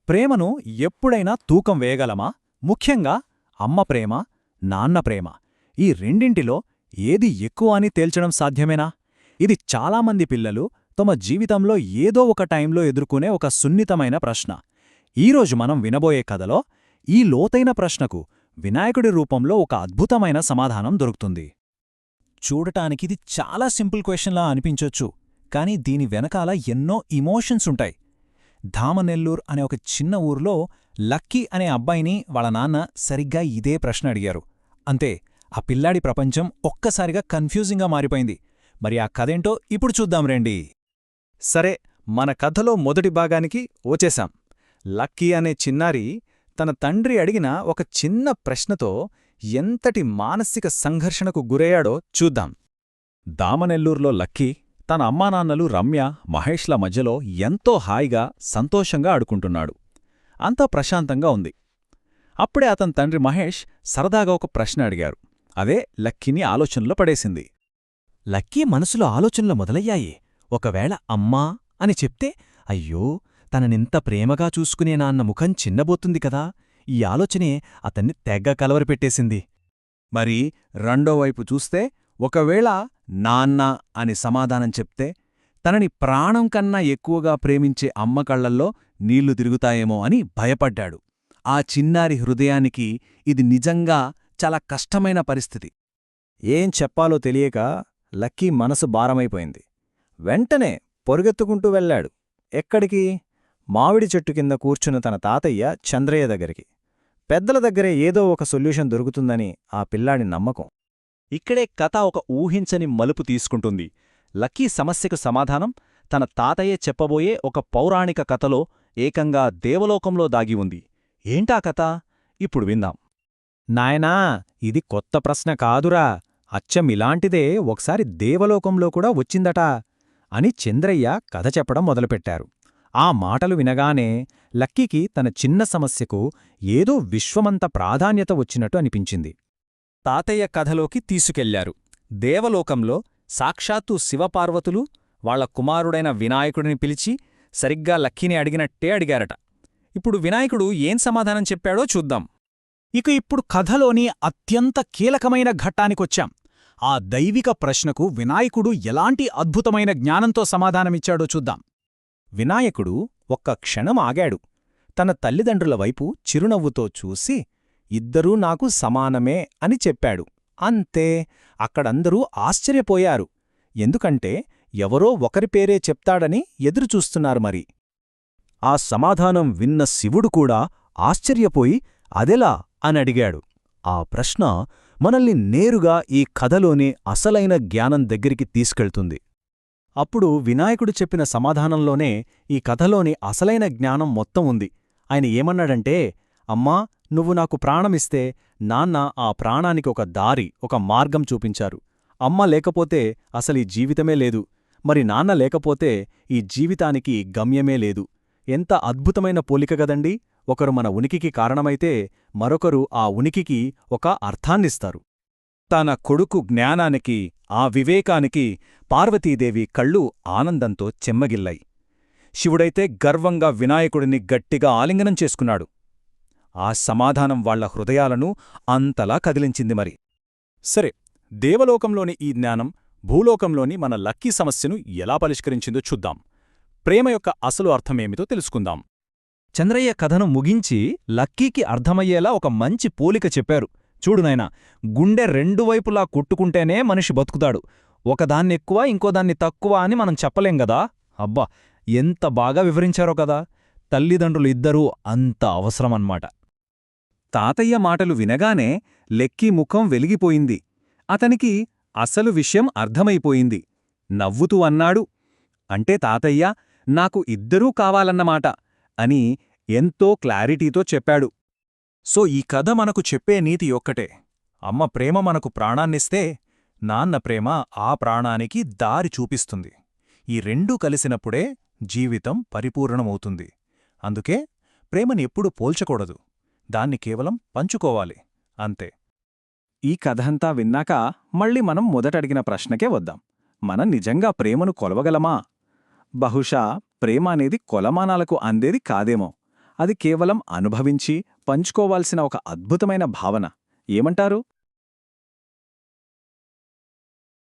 ప్రేమను ఎప్పుడైనా తూకం వేయగలమా? ముఖ్యంగా అమ్మ ప్రేమ, నాన్న ప్రేమ ఈ రెండింటిలో ఏది ఎక్కువ అని తేల్చడం సాధ్యమేనా? ఇది చాలామంది పిల్లలు తమ జీవితంలో ఏదో ఒక టైంలో ఎదుర్కొనే ఒక సున్నితమైన ప్రశ్న. ఈరోజు మనం వినబోయే కథలో ఈ లోతైన ప్రశ్నకు వినాయకుడి రూపంలో ఒక అద్భుతమైన సమాధానం దొరుకుతుంది. చూడటానికిది చాలా సింపుల్ క్వశ్చన్లా అనిపించొచ్చు, కానీ దీని వెనకాల ఎన్నో ఇమోషన్స్ ఉంటాయి. ధామనెల్లూర్ అనే ఒక చిన్న ఊర్లో లక్కీ అనే అబ్బాయిని వాళ్ళ నాన్న సరిగ్గా ఇదే ప్రశ్న అడిగారు. అంతే, ఆ పిల్లాడి ప్రపంచం ఒక్కసారిగా కన్ఫ్యూజింగ్గా మారిపోయింది. మరి ఆ కథేంటో ఇప్పుడు చూద్దాం రండి. సరే, మన కథలో మొదటి భాగానికి వచ్చేశాం. లక్కీ అనే చిన్నారి తన తండ్రి అడిగిన ఒక చిన్న ప్రశ్నతో ఎంతటి మానసిక సంఘర్షణకు గురయ్యాడో చూద్దాం. దామనెల్లూర్లో లక్కీ తన అమ్మానాన్నలు రమ్య, మహేష్ల మధ్యలో ఎంతో హాయిగా, సంతోషంగా ఆడుకుంటున్నాడు. అంతా ప్రశాంతంగా ఉంది. అప్పుడే అతని తండ్రి మహేష్ సరదాగా ఒక ప్రశ్న అడిగారు. అదే లక్కీని ఆలోచనలో పడేసింది. లక్కీ మనసులో ఆలోచనలు మొదలయ్యాయి. ఒకవేళ అమ్మా అని చెప్తే, అయ్యో, తననింత ప్రేమగా చూసుకునే నాన్న ముఖం చిన్నబోతుంది కదా. ఈ ఆలోచనే అతన్ని తెగ్గ కలవరపెట్టేసింది. మరి రెండోవైపు చూస్తే, ఒకవేళ నాన్న అని సమాధానం చెప్తే, తనని ప్రాణం కన్నా ఎక్కువగా ప్రేమించే అమ్మ కళ్లల్లో నీళ్లు తిరుగుతాయేమో అని భయపడ్డాడు. ఆ చిన్నారి హృదయానికి ఇది నిజంగా చాలా కష్టమైన పరిస్థితి. ఏం చెప్పాలో తెలియక లక్కీ మనసు భారమైపోయింది. వెంటనే పొరుగెత్తుకుంటూ వెళ్ళాడు. ఎక్కడికి? మామిడి చెట్టు కింద కూర్చున్న తన తాతయ్య చంద్రయ్య దగ్గరికి. పెద్దల దగ్గరే ఏదో ఒక సొల్యూషన్ దొరుకుతుందని ఆ పిల్లాడి నమ్మకం. ఇక్కడే కథ ఒక ఊహించని మలుపు తీసుకుంటుంది. లక్కీ సమస్యకు సమాధానం తన తాతయ్యే చెప్పబోయే ఒక పౌరాణిక కథలో ఏకంగా దేవలోకంలో దాగి ఉంది. ఏంటా కథ? ఇప్పుడు విందాం. నాయనా, ఇది కొత్త ప్రశ్న కాదురా. అచ్చం ఇలాంటిదే ఒకసారి దేవలోకంలో కూడా వచ్చిందట అని చంద్రయ్య కథ చెప్పడం మొదలుపెట్టారు. ఆ మాటలు వినగానే లక్కీకి తన చిన్న సమస్యకు ఏదో విశ్వమంత ప్రాధాన్యత వచ్చినట్టు అనిపించింది. తాతయ్య కథలోకి తీసుకెళ్లారు. దేవలోకంలో సాక్షాత్తు శివపార్వతులు వాళ్ల కుమారుడైన వినాయకుడిని పిలిచి సరిగ్గా లక్కీని అడిగినట్టే అడిగారట. ఇప్పుడు వినాయకుడు ఏం సమాధానం చెప్పాడో చూద్దాం. ఇప్పుడు కథలోని అత్యంత కీలకమైన ఘట్టానికొచ్చాం. ఆ దైవిక ప్రశ్నకు వినాయకుడు ఎలాంటి అద్భుతమైన జ్ఞానంతో సమాధానమిచ్చాడో చూద్దాం. వినాయకుడు ఒక్క క్షణం ఆగాడు. తన తల్లిదండ్రుల వైపు చిరునవ్వుతో చూసి, ఇద్దరూ నాకు సమానమే అని చెప్పాడు. అంతే. అక్కడందరూ ఆశ్చర్యపోయారు. ఎందుకంటే ఎవరో ఒకరి పేరే చెప్తాడని ఎదురుచూస్తున్నారు. మరి ఆ సమాధానం విన్న శివుడు కూడా ఆశ్చర్యపోయి అదెలా అనడిగాడు. ఆ ప్రశ్న మనల్ని నేరుగా ఈ కథలోని అసలైన జ్ఞానం దగ్గరికి తీసుకెళ్తుంది. అప్పుడు వినాయకుడు చెప్పిన సమాధానంలోనే ఈ కథలోని అసలైన జ్ఞానం మొత్తం ఉంది. ఆయన ఏమన్నాడంటే, అమ్మా, నువ్వు నాకు ప్రాణమిస్తే నాన్న ఆ ప్రాణానికి ఒక దారి, ఒక మార్గం చూపించారు. అమ్మ లేకపోతే అసలీ జీవితమే లేదు. మరి నాన్న లేకపోతే ఈ జీవితానికి గమ్యమే లేదు. ఎంత అద్భుతమైన పోలిక గదండి. ఒకరు మన ఉనికికి కారణమైతే మరొకరు ఆ ఉనికికి ఒక అర్థాన్నిస్తారు. తన కొడుకు జ్ఞానానికి, ఆ వివేకానికి పార్వతీదేవి కళ్ళు ఆనందంతో చెమ్మగిల్లాయి. శివుడైతే గర్వంగా వినాయకుడిని గట్టిగా ఆలింగనం చేసుకున్నాడు. ఆ సమాధానం వాళ్ల హృదయాలను అంతలా కదిలించింది. మరి సరే, దేవలోకంలోని ఈ జ్ఞానం భూలోకంలోని మన లక్కీ సమస్యను ఎలా పరిష్కరించిందో చూద్దాం. ప్రేమ యొక్క అసలు అర్థమేమిటో తెలుసుకుందాం. చంద్రయ్య కథను ముగించి లక్కీకి అర్థమయ్యేలా ఒక మంచి పోలిక చెప్పారు. చూడునైనా, గుండె రెండు వైపులా కొట్టుకుంటేనే మనిషి బతుకుతాడు. ఒకదాన్నెక్కువ ఇంకోదాన్ని తక్కువ అని మనం చెప్పలేం గదా. అబ్బా, ఎంత బాగా వివరించారో కదా. తల్లిదండ్రులు ఇద్దరూ అంత అవసరమన్మాట. తాతయ్య మాటలు వినగానే లక్కీ ముఖం వెలిగిపోయింది. అతనికి అసలు విషయం అర్థమైపోయింది. నవ్వుతూ అన్నాడు, అంటే తాతయ్య, నాకు ఇద్దరూ కావాలన్నమాట అని ఎంతో క్లారిటీతో చెప్పాడు. సో ఈ కథ మనకు చెప్పే నీతి ఒక్కటే. అమ్మ ప్రేమ మనకు ప్రాణాన్నిస్తే, నాన్న ప్రేమ ఆ ప్రాణానికి దారి చూపిస్తుంది. ఈ రెండూ కలిసినప్పుడే జీవితం పరిపూర్ణమవుతుంది. అందుకే ప్రేమని ఎప్పుడూ పోల్చకూడదు. దాన్ని కేవలం పంచుకోవాలి, అంతే. ఈ కథంతా విన్నాక మళ్ళీ మనం మొదటడిగిన ప్రశ్నకే వద్దాం. మనం నిజంగా ప్రేమను కొలవగలమా? బహుశా ప్రేమ అనేది కొలమానాలకు అందేది కాదేమో. అది కేవలం అనుభవించి పంచుకోవాల్సిన ఒక అద్భుతమైన భావన. ఏమంటారు?